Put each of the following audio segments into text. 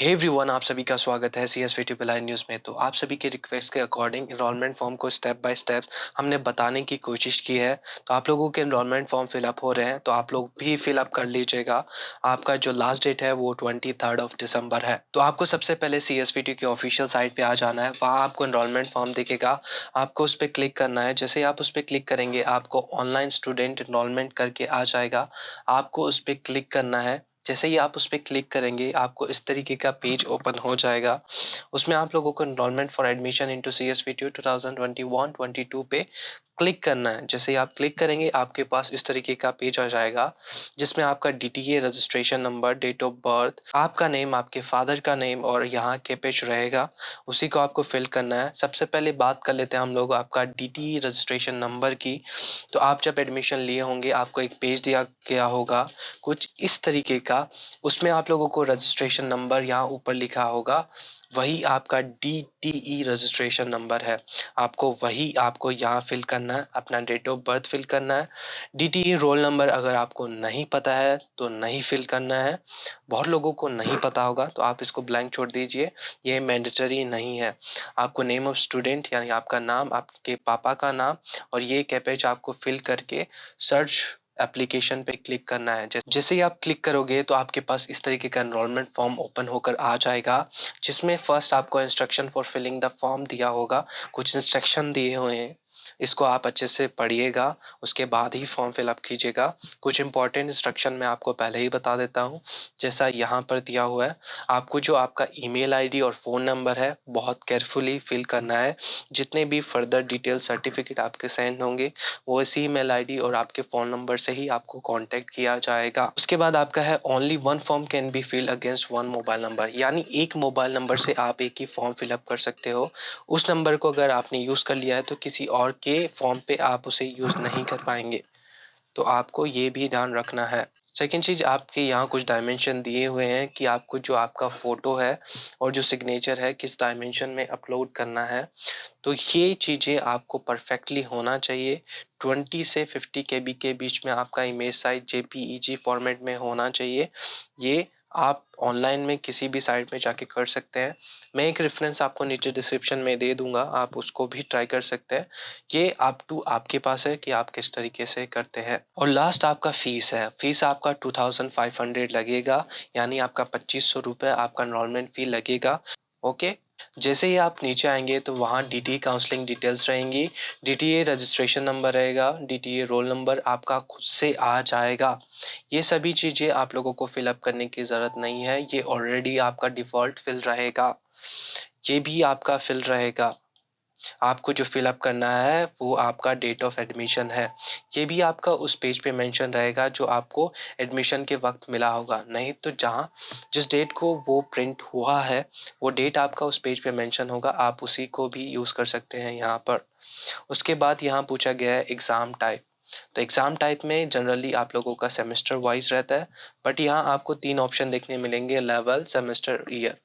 Hey everyone, आप सभी का स्वागत है CSVT लाइन न्यूज़ में। तो आप सभी के रिक्वेस्ट के अकॉर्डिंग एनरोलमेंट फॉर्म को स्टेप बाय स्टेप हमने बताने की कोशिश की है। तो आप लोगों के एनरोलमेंट फॉर्म फिलअप हो रहे हैं, तो आप लोग भी फिलअप कर लीजिएगा। आपका जो लास्ट डेट है वो 23 दिसंबर है। तो आपको सबसे पहले CSVT की ऑफिशियल साइट पे आ जाना है। वहाँ आपको एनरोलमेंट फॉर्म दिखेगा, आपको उस पर क्लिक करना है। जैसे ही आप उस पर क्लिक करेंगे आपको ऑनलाइन स्टूडेंट एनरोलमेंट करके आ जाएगा। आपको उस पर क्लिक करना है। जैसे ही आप उस पर क्लिक करेंगे आपको इस तरीके का पेज ओपन हो जाएगा। उसमें आप लोगों को enrolment for admission into CSVT 2021-22 पे क्लिक करना है। जैसे ही आप क्लिक करेंगे आपके पास इस तरीके का पेज आ जाएगा, जिसमें आपका DTA registration number, date of birth, आपका नेम, आपके फादर का नेम और यहाँ के पेज रहेगा। उसी को आपको फिल करना है। सबसे पहले बात कर लेते हैं हम लोग आपका DTA रजिस्ट्रेशन नंबर की। तो आप जब एडमिशन लिए होंगे आपको एक पेज दिया गया होगा कुछ इस तरीके का। उसमें आप लोगों को रजिस्ट्रेशन नंबर यहाँ ऊपर लिखा होगा, वही आपका DTE रजिस्ट्रेशन नंबर है। आपको यहाँ फिल करना है, अपना डेट ऑफ बर्थ फिल करना है। DTE रोल नंबर अगर आपको नहीं पता है तो नहीं फिल करना है। बहुत लोगों को नहीं पता होगा तो आप इसको ब्लैंक छोड़ दीजिए, ये मैंडेटरी नहीं है। आपको नेम ऑफ स्टूडेंट यानी आपका नाम, आपके पापा का नाम और ये कैपेज आपको फिल करके सर्च एप्लीकेशन पे क्लिक करना है। जैसे ही आप क्लिक करोगे तो आपके पास इस तरीके का एनरोलमेंट फॉर्म ओपन होकर आ जाएगा, जिसमें फर्स्ट आपको instruction for filling the form दिया होगा। कुछ इंस्ट्रक्शन दिए हुए हैं, इसको आप अच्छे से पढ़िएगा, उसके बाद ही फॉर्म फिलअप कीजिएगा। कुछ इंपॉर्टेंट इंस्ट्रक्शन मैं आपको पहले ही बता देता हूँ। जैसा यहाँ पर दिया हुआ है, आपको जो आपका ईमेल आईडी और फ़ोन नंबर है बहुत केयरफुली फिल करना है। जितने भी फर्दर डिटेल सर्टिफिकेट आपके सेंड होंगे वो इसी ईमेल आईडी और आपके फ़ोन नंबर से ही आपको कांटेक्ट किया जाएगा। उसके बाद आपका है only one form can be filled against one mobile number, यानी एक मोबाइल नंबर से आप एक ही फॉर्म फिलअप कर सकते हो। उस नंबर को अगर आपने यूज़ कर लिया है तो किसी और के फॉर्म पे आप उसे यूज़ नहीं कर पाएंगे। तो आपको ये भी ध्यान रखना है। सेकेंड चीज़, आपके यहाँ कुछ डायमेंशन दिए हुए हैं कि आपको जो आपका फ़ोटो है और जो सिग्नेचर है किस डायमेंशन में अपलोड करना है। तो ये चीज़ें आपको परफेक्टली होना चाहिए। 20 से 50 KB के बीच में आपका इमेज साइज JPEG फॉर्मेट में होना चाहिए। ये आप ऑनलाइन में किसी भी साइट में जाके कर सकते हैं। मैं एक रेफरेंस आपको नीचे डिस्क्रिप्शन में दे दूंगा, आप उसको भी ट्राई कर सकते हैं। ये अप टू आपके पास है कि आप किस तरीके से करते हैं। और लास्ट आपका फीस है। फीस आपका 2500 लगेगा, यानी आपका 2500 रुपये आपका एनरोलमेंट फ़ी लगेगा। ओके। जैसे ही आप नीचे आएंगे तो वहाँ DTA काउंसलिंग डिटेल्स रहेंगी, DTA रजिस्ट्रेशन नंबर रहेगा, DTA रोल नंबर आपका खुद से आ जाएगा। ये सभी चीज़ें आप लोगों को फिलअप करने की ज़रूरत नहीं है, ये ऑलरेडी आपका डिफ़ॉल्ट फिल रहेगा। ये भी आपका फिल रहेगा। आपको जो फिलअप करना है वो आपका डेट ऑफ एडमिशन है। ये भी आपका उस पेज पे मेंशन रहेगा जो आपको एडमिशन के वक्त मिला होगा। नहीं तो जहाँ जिस डेट को वो प्रिंट हुआ है वो डेट आपका उस पेज पे मेंशन होगा, आप उसी को भी यूज़ कर सकते हैं यहाँ पर। उसके बाद यहाँ पूछा गया है एग्ज़ाम टाइप। तो एग्ज़ाम टाइप में जनरली आप लोगों का सेमेस्टर वाइज रहता है, बट यहाँ आपको 3 ऑप्शन देखने मिलेंगे, लेवल, सेमेस्टर, ईयर।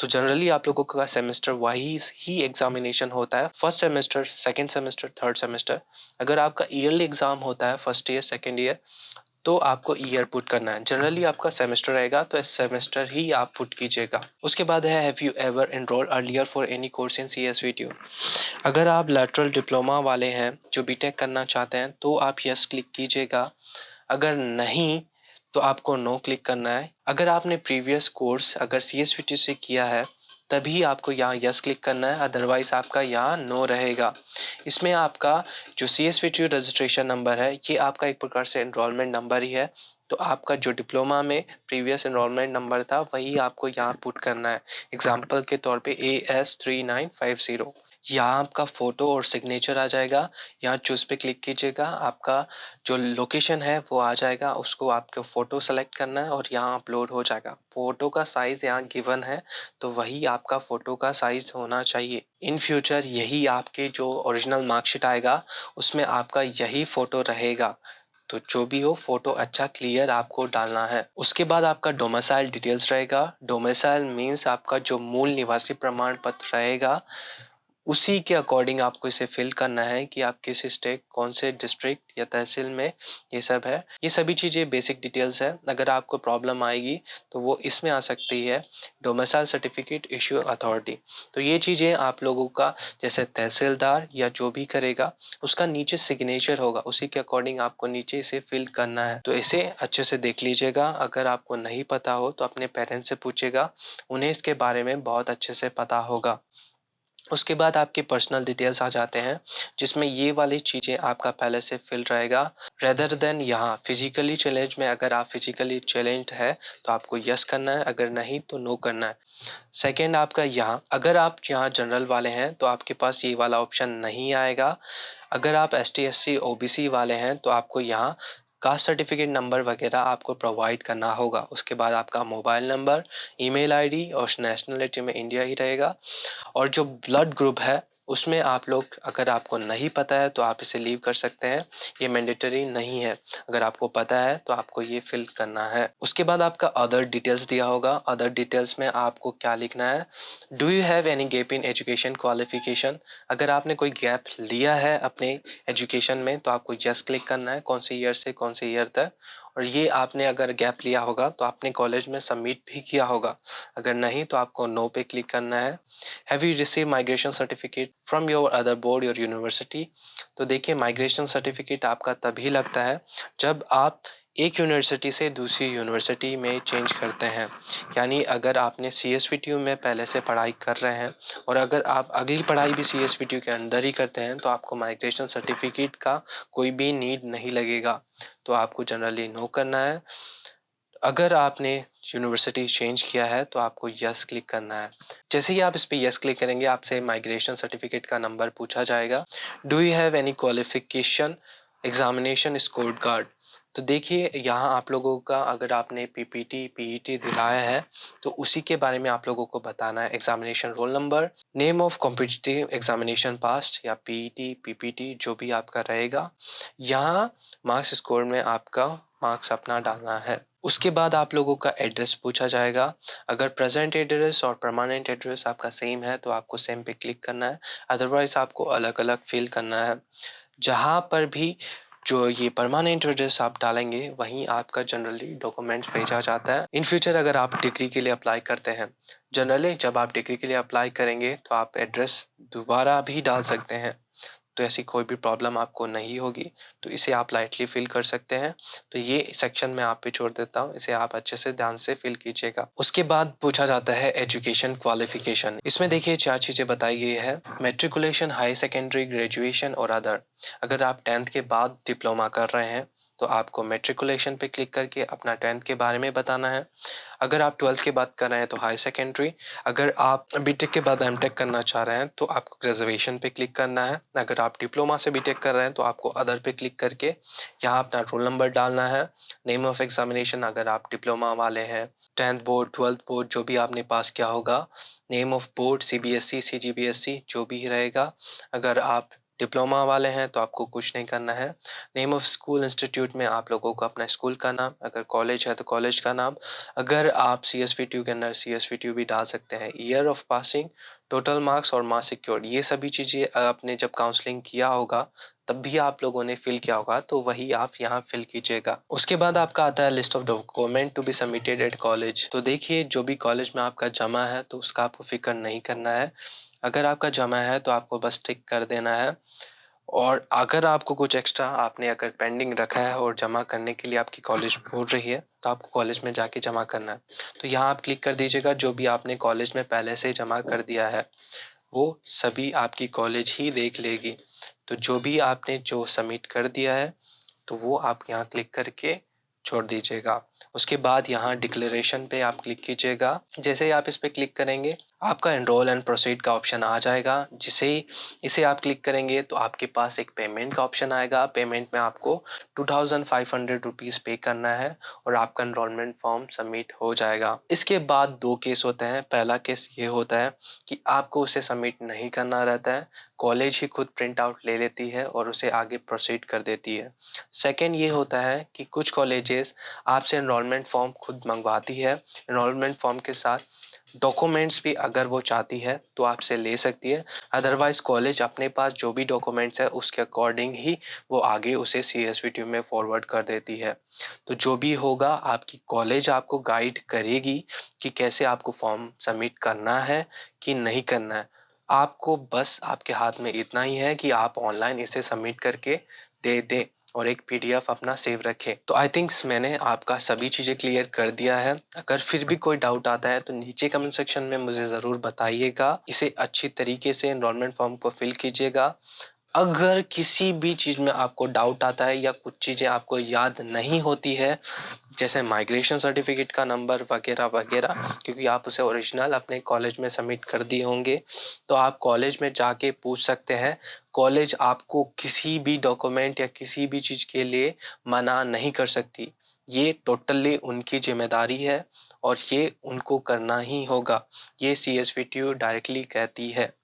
तो जनरली आप लोगों का सेमेस्टर वाइज ही एग्जामिनेशन होता है, first semester, second semester, third semester. अगर आपका ईयरली एग्जाम होता है फर्स्ट ईयर, सेकंड ईयर, तो आपको ईयर पुट करना है। जनरली आपका सेमेस्टर रहेगा तो इस सेमेस्टर ही आप पुट कीजिएगा। उसके बाद है have you ever enrol earlier for any course in CSVT। अगर आप लैटरल डिप्लोमा वाले हैं जो बीटेक करना चाहते हैं तो आप यस क्लिक कीजिएगा। अगर नहीं तो आपको नो क्लिक करना है। अगर आपने प्रीवियस कोर्स अगर CSVT से किया है तभी आपको यहाँ यस क्लिक करना है, अदरवाइज आपका यहाँ नो रहेगा। इसमें आपका जो CSVT रजिस्ट्रेशन नंबर है ये आपका एक प्रकार से एनरोलमेंट नंबर ही है। तो आपका जो डिप्लोमा में प्रीवियस एनरोलमेंट नंबर था वही आपको यहाँ पुट करना है। एग्जाम्पल के तौर पे AS3950। यहाँ आपका फ़ोटो और सिग्नेचर आ जाएगा। यहाँ चूज़ पे क्लिक कीजिएगा, आपका जो लोकेशन है वो आ जाएगा, उसको आपको फ़ोटो सेलेक्ट करना है और यहाँ अपलोड हो जाएगा। फ़ोटो का साइज़ यहाँ गिवन है तो वही आपका फ़ोटो का साइज़ होना चाहिए। इन फ्यूचर यही आपके जो ओरिजिनल मार्कशीट आएगा उसमें आपका यही फ़ोटो रहेगा। तो जो भी हो फ़ोटो अच्छा क्लियर आपको डालना है। उसके बाद आपका डोमिसाइल डिटेल्स रहेगा। डोमिसाइल मीन्स आपका जो मूल निवासी प्रमाण पत्र रहेगा उसी के अकॉर्डिंग आपको इसे फिल करना है कि आप किस स्टेट, कौन से डिस्ट्रिक्ट या तहसील में, ये सब है। ये सभी चीज़ें बेसिक डिटेल्स है। अगर आपको प्रॉब्लम आएगी तो वो इसमें आ सकती है, डोमिसाइल सर्टिफिकेट इश्यू अथॉरिटी। तो ये चीज़ें आप लोगों का, जैसे तहसीलदार या जो भी करेगा उसका नीचे सिग्नेचर होगा, उसी के अकॉर्डिंग आपको नीचे इसे फिल करना है। तो इसे अच्छे से देख लीजिएगा। अगर आपको नहीं पता हो तो अपने पेरेंट्स से पूछेगा, उन्हें इसके बारे में बहुत अच्छे से पता होगा। उसके बाद आपके पर्सनल डिटेल्स आ जाते हैं, जिसमें ये वाली चीज़ें आपका पहले से फिल रहेगा। रेदर देन यहाँ फिजिकली चैलेंज में, अगर आप फिजिकली चैलेंज्ड है तो आपको यस करना है, अगर नहीं तो नो करना है। सेकेंड आपका यहाँ, अगर आप यहाँ जनरल वाले हैं तो आपके पास ये वाला ऑप्शन नहीं आएगा। अगर आप ST SC OBC वाले हैं तो आपको यहाँ कास्ट सर्टिफिकेट नंबर वगैरह आपको प्रोवाइड करना होगा। उसके बाद आपका मोबाइल नंबर, ईमेल आईडी और नेशनलिटी में इंडिया ही रहेगा। और जो ब्लड ग्रुप है उसमें आप लोग, अगर आपको नहीं पता है तो आप इसे लीव कर सकते हैं, ये मैंडेटरी नहीं है। अगर आपको पता है तो आपको ये फिल करना है। उसके बाद आपका अदर डिटेल्स दिया होगा। अदर डिटेल्स में आपको क्या लिखना है, do you have any gap in education qualification. अगर आपने कोई गैप लिया है अपने एजुकेशन में तो आपको यस क्लिक करना है, कौन से ईयर से कौन से ईयर तक। और ये आपने अगर गैप लिया होगा तो आपने कॉलेज में सबमिट भी किया होगा, अगर नहीं तो आपको नो पे क्लिक करना है। Have you receive migration certificate from your other board your university. तो देखिए, माइग्रेशन सर्टिफिकेट आपका तभी लगता है जब आप एक यूनिवर्सिटी से दूसरी यूनिवर्सिटी में चेंज करते हैं। यानी अगर आपने CSVTU में पहले से पढ़ाई कर रहे हैं और अगर आप अगली पढ़ाई भी CSVTU के अंदर ही करते हैं तो आपको माइग्रेशन सर्टिफिकेट का कोई भी नीड नहीं लगेगा। तो आपको जनरली नो करना है। अगर आपने यूनिवर्सिटी चेंज किया है तो आपको यस क्लिक करना है। जैसे ही आप इस पे यस क्लिक करेंगे आपसे माइग्रेशन सर्टिफिकेट का नंबर पूछा जाएगा। Do you have any qualification examination score card. तो देखिए, यहाँ आप लोगों का, अगर आपने PPT PET दिलाया है तो उसी के बारे में आप लोगों को बताना है। Examination roll number, name of competitive examination past या PET PPT जो भी आपका रहेगा। यहाँ मार्क्स स्कोर में आपका मार्क्स अपना डालना है। उसके बाद आप लोगों का एड्रेस पूछा जाएगा। अगर प्रेजेंट एड्रेस और परमानेंट एड्रेस आपका सेम है तो आपको सेम पे क्लिक करना है, अदरवाइज आपको अलग अलग फिल करना है। जहाँ पर भी जो ये परमानेंट एड्रेस आप डालेंगे वहीं आपका जनरली डॉक्यूमेंट्स भेजा जाता है। इन फ्यूचर अगर आप डिग्री के लिए अप्लाई करते हैं, जनरली जब आप डिग्री के लिए अप्लाई करेंगे तो आप एड्रेस दोबारा भी डाल सकते हैं, तो ऐसी कोई भी प्रॉब्लम आपको नहीं होगी। तो इसे आप लाइटली फिल कर सकते हैं। तो ये सेक्शन मैं आप पे छोड़ देता हूँ, इसे आप अच्छे से ध्यान से फिल कीजिएगा। उसके बाद पूछा जाता है एजुकेशन क्वालिफिकेशन। इसमें देखिए 4 चीज़ें बताई गई है, मेट्रिकुलेशन, हाई सेकेंडरी, ग्रेजुएशन और अदर। अगर आप 10th के बाद डिप्लोमा कर रहे हैं तो आपको मेट्रिकुलेशन पे क्लिक करके अपना 10th के बारे में बताना है। अगर आप 12th के बाद कर रहे हैं तो हाई सेकेंडरी। अगर आप बीटेक के बाद एमटेक करना चाह रहे हैं तो आपको ग्रेजुएशन पे क्लिक करना है। अगर आप डिप्लोमा से बीटेक कर रहे हैं तो आपको अदर पे क्लिक करके यहाँ अपना रोल नंबर डालना है। नेम ऑफ एग्जामिनेशन, अगर आप डिप्लोमा वाले हैं, 10th बोर्ड 12th बोर्ड जो भी आपने पास किया होगा। Name of board CBSE CGBSE जो भी रहेगा। अगर आप डिप्लोमा वाले हैं तो आपको कुछ नहीं करना है। नेम ऑफ स्कूल इंस्टीट्यूट में आप लोगों को अपना स्कूल का नाम, अगर कॉलेज है तो कॉलेज का नाम। अगर आप CSVTU के अंदर CSVTU भी डाल सकते हैं। Year of passing, total marks और मार्क्स सिक्योर्ड, ये सभी चीज़ें आपने जब काउंसलिंग किया होगा तब भी आप लोगों ने फिल किया होगा, तो वही आप यहाँ फिल कीजिएगा। उसके बाद आपका आता है list of document to be submitted at college. तो देखिए, जो भी कॉलेज में आपका जमा है तो उसका आपको फिक्र नहीं करना है। अगर आपका जमा है तो आपको बस टिक कर देना है। और अगर आपको कुछ एक्स्ट्रा आपने अगर पेंडिंग रखा है और जमा करने के लिए आपकी कॉलेज बोल रही है तो आपको कॉलेज में जाके जमा करना है। तो यहाँ आप क्लिक कर दीजिएगा, जो भी आपने कॉलेज में पहले से जमा कर दिया है वो सभी आपकी कॉलेज ही देख लेगी। तो जो भी आपने जो सबमिट कर दिया है तो वो आप यहाँ क्लिक करके छोड़ दीजिएगा। उसके बाद यहाँ डिक्लेरेशन पे आप क्लिक कीजिएगा। जैसे ही आप इस पे क्लिक करेंगे आपका एनरोल एंड प्रोसीड का ऑप्शन आ जाएगा। जिसे ही इसे आप क्लिक करेंगे तो आपके पास एक पेमेंट का ऑप्शन आएगा। पेमेंट में आपको 2500 रुपीज़ पे करना है और आपका एनरोलमेंट फॉर्म सबमिट हो जाएगा। इसके बाद 2 केस होते हैं। पहला केस ये होता है कि आपको उसे सबमिट नहीं करना रहता है, कॉलेज ही खुद प्रिंट आउट ले लेती है और उसे आगे प्रोसीड कर देती है। सेकेंड ये होता है कि कुछ कॉलेजेस कॉलेजेस आपसे एनरोलमेंट फॉर्म खुद मंगवाती है। एनरोलमेंट फॉर्म के साथ डॉक्यूमेंट्स भी अगर वो चाहती है तो आपसे ले सकती है। अदरवाइज़ कॉलेज अपने पास जो भी डॉक्यूमेंट्स है उसके अकॉर्डिंग ही वो आगे उसे सीएसवीटी में फॉरवर्ड कर देती है। तो जो भी होगा आपकी कॉलेज आपको गाइड करेगी कि कैसे आपको फॉर्म सबमिट करना है कि नहीं करना है। आपको बस आपके हाथ में इतना ही है कि आप ऑनलाइन इसे सबमिट करके दे दें और एक पीडीएफ अपना सेव रखें। तो आई थिंक्स मैंने आपका सभी चीज़ें क्लियर कर दिया है। अगर फिर भी कोई डाउट आता है तो नीचे कमेंट सेक्शन में मुझे ज़रूर बताइएगा। इसे अच्छी तरीके से एनरोलमेंट फॉर्म को फिल कीजिएगा। अगर किसी भी चीज़ में आपको डाउट आता है या कुछ चीज़ें आपको याद नहीं होती है, जैसे माइग्रेशन सर्टिफिकेट का नंबर वगैरह वगैरह, क्योंकि आप उसे ओरिजिनल अपने कॉलेज में सबमिट कर दिए होंगे, तो आप कॉलेज में जाके पूछ सकते हैं। कॉलेज आपको किसी भी डॉक्यूमेंट या किसी भी चीज़ के लिए मना नहीं कर सकती। ये टोटली उनकी जिम्मेदारी है और ये उनको करना ही होगा। ये सीएसवीटीयू डायरेक्टली कहती है।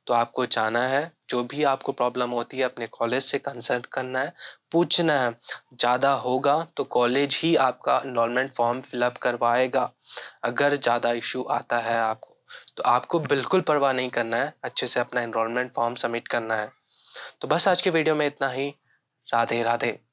तो आपको जाना है, जो भी आपको प्रॉब्लम होती है अपने कॉलेज से कंसल्ट करना है, पूछना है। ज़्यादा होगा तो कॉलेज ही आपका एनरोलमेंट फॉर्म फिलअप करवाएगा। अगर ज़्यादा इशू आता है आपको तो आपको बिल्कुल परवाह नहीं करना है, अच्छे से अपना एनरोलमेंट फॉर्म सबमिट करना है। तो बस आज के वीडियो में इतना ही। राधे राधे।